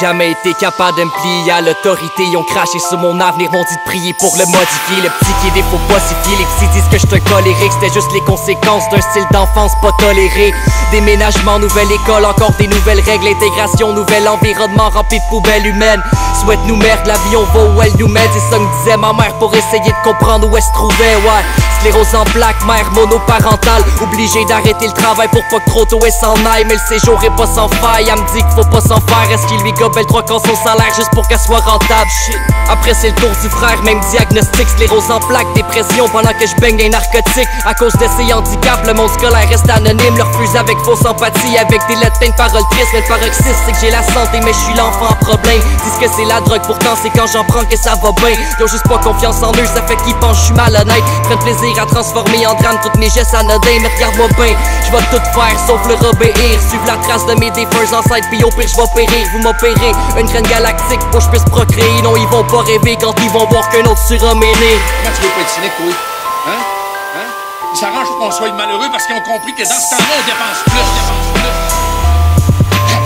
jamais été capable de me plier à l'autorité. Ils ont craché sur mon avenir, m'ont dit de prier pour le modifier. Le petit qui est des faux pacifier, les petits disent que je suis un colérique. C'était juste les conséquences d'un style d'enfance pas toléré. Déménagement, nouvelle école, encore des nouvelles règles. Intégration, nouvel environnement rempli de poubelles humaines. Souhaite-nous merde, la vie on va où elle nous mène. C'est ça que me disait ma mère pour essayer de comprendre où elle se trouvait. Ouais, sclérose en plaques, mère monoparentale. Obligé d'arrêter le travail pour pas que trop tôt elle s'en aille. Mais le séjour est pas sans faille, elle me dit qu'il faut pas s'en faire. Est-ce qu'il lui gobelle 3 quarts son salaire juste pour qu'elle soit rentable? Shit. Après c'est le tour du frère, même diagnostic. Sclérose en plaques, dépression pendant que je baigne les narcotiques. À cause de ces handicaps, le monde scolaire reste anonyme. Le refuse avec fausse empathie, avec des lettres pleines de paroles tristes. Mais le paroxysme c'est que j'ai la santé, mais je suis l'enfant en problème. Disent que c'est la drogue, pourtant c'est quand j'en prends que ça va bien. Ils ont juste pas confiance en eux, ça fait qu'ils pensent je suis malhonnête. Prennent plaisir à transformer en drame toutes mes gestes anodins. Mais regarde-moi bien, je vais tout faire sauf le obéir. Suivre la trace de mes défunts ancêtres, puis au pire je vais périr. Vous m'opérez, une graine galactique pour que je puisse procréer. Non, ils vont pas rêver quand ils vont voir qu'un autre surhomme est né. Comment tu veux pas être cynique, oui? Hein? Hein? Ils s'arrangent pour qu'on soit malheureux parce qu'ils ont compris que dans ce temps-là, on dépense plus.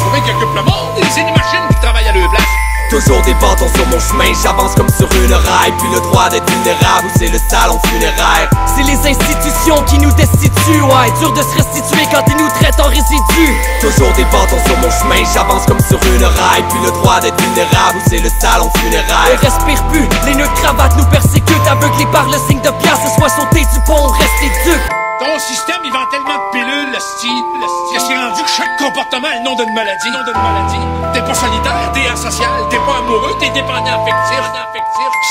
Faut bien qu'ils occupent le monde, c'est des machines qui travaillent à leur place. Toujours des bâtons sur mon chemin, j'avance comme sur une raille. Puis le droit d'être vulnérable ou c'est le salon funéraire. C'est les institutions qui nous destituent, ouais. Dur de se restituer quand ils nous traitent en résidus. Toujours des bâtons sur mon chemin, j'avance comme sur une raille. Puis le droit d'être vulnérable ou c'est le salon funéraire. On respire plus, les nœuds de cravate nous persécutent. Aveuglés par le signe de pièce, ce soit sauter du pont, rester duc. Ton système, il vend tellement de pilules, le style, que c'est rendu que chaque comportement est le nom d'une maladie. T'es pas solitaire, t'es asocial, t'es pas amoureux, t'es dépendant affectif.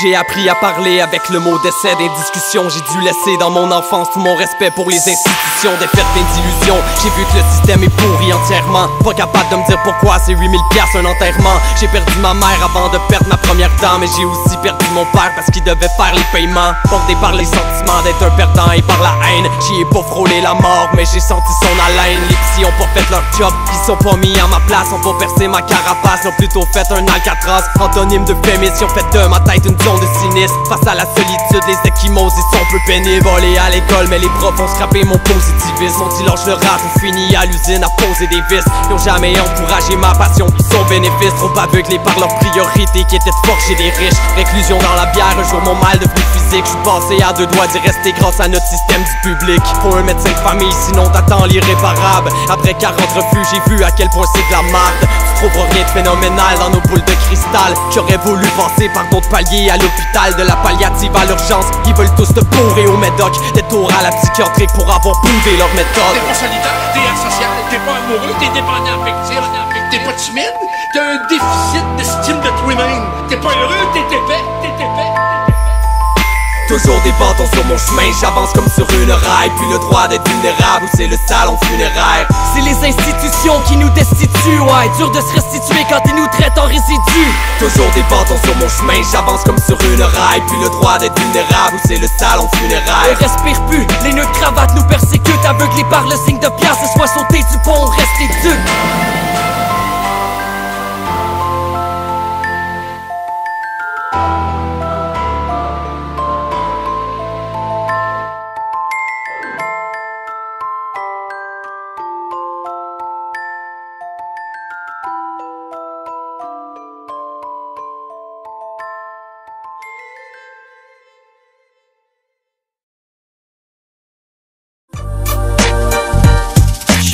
J'ai appris à parler avec le mot décès. Des discussions, j'ai dû laisser dans mon enfance tout mon respect pour les institutions. Des fêtes, des illusions. J'ai vu que le système est pourri entièrement. Pas capable de me dire pourquoi c'est 8000$ un enterrement. J'ai perdu ma mère avant de perdre ma première dent. Mais j'ai aussi perdu mon père parce qu'il devait faire les paiements. Porté par les sentiments d'être un perdant et par la haine. J'y ai pas frôlé la mort, mais j'ai senti son haleine. Les psys ont pas fait leur job, ils sont pas mis à ma place. Ont pas percé ma carapace, ont plutôt fait un alcatraz. Antonyme de fémis, ils ont fait de ma tête une zone de sinistre. Face à la solitude, les échymoses, ils sont peu pénibles. Volé à l'école, mais les profs ont scrappé mon positivisme. On dit lâche le rap ou fini à l'usine à poser des vis. Ils ont jamais encouragé ma passion, son bénéfice. Trop aveuglés par leurs priorités qui étaient de forger des riches. Réclusion dans la bière, un jour mon mal devenu physique. Je suis passé à 2 doigts d'y rester grâce à notre système du public. Faut un médecin de famille, sinon t'attends l'irréparable. Après 40 refus, j'ai vu à quel point c'est de la marde. Tu trouveras rien de phénoménal dans nos boules de cristal. J'aurais voulu passer par d'autres paliers à l'hôpital, de la palliative à l'urgence. Ils veulent tous te bourrer au médoc. Des tours à la psychiatrique pour avoir bouvé leur méthode. T'es pas solitaire, t'es asocial, t'es pas amoureux, t'es dépendant affectif. T'es pas timide, t'as un déficit d'estime de toi-même. T'es pas heureux, t'es épais. Toujours des bâtons sur mon chemin, j'avance comme sur une raille. Puis le droit d'être vulnérable ou c'est le salon funéraire. C'est les institutions qui nous destituent, ouais. Dur de se restituer quand ils nous traitent en résidus. Toujours des bâtons sur mon chemin, j'avance comme sur une raille. Puis le droit d'être vulnérable ou c'est le salon funéraire. On respire plus, les nœuds de cravate nous persécutent. Aveuglés par le signe de pièce, ce soit sauter du pont, rester duc.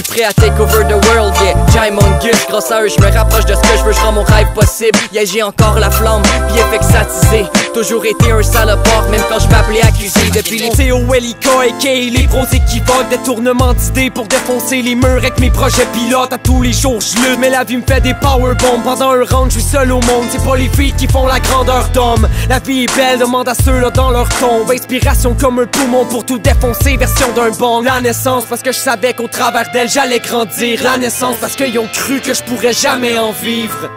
Prêt à take over the world, yeah, Jaimongus. Grâce à eux, je me rapproche de ce que je veux, je rends mon rêve possible. Yeah, j'ai encore la flamme, puis effexatisé. Toujours été un salopard, même quand je m'appelais accusé. Depuis les TOLIK, aka les pros équivoques. Détournement d'idées pour défoncer les murs avec mes projets pilotes. À tous les jours, je lutte, mais la vie me fait des powerbombs. Pendant un round, je suis seul au monde. C'est pas les filles qui font la grandeur d'homme. La vie est belle, demande à ceux-là dans leur tombe. Inspiration comme un poumon pour tout défoncer, version d'un bon. La naissance, parce que je savais qu'au travers d'elle, j'allais grandir. La naissance parce qu'ils ont cru que je pourrais jamais en vivre.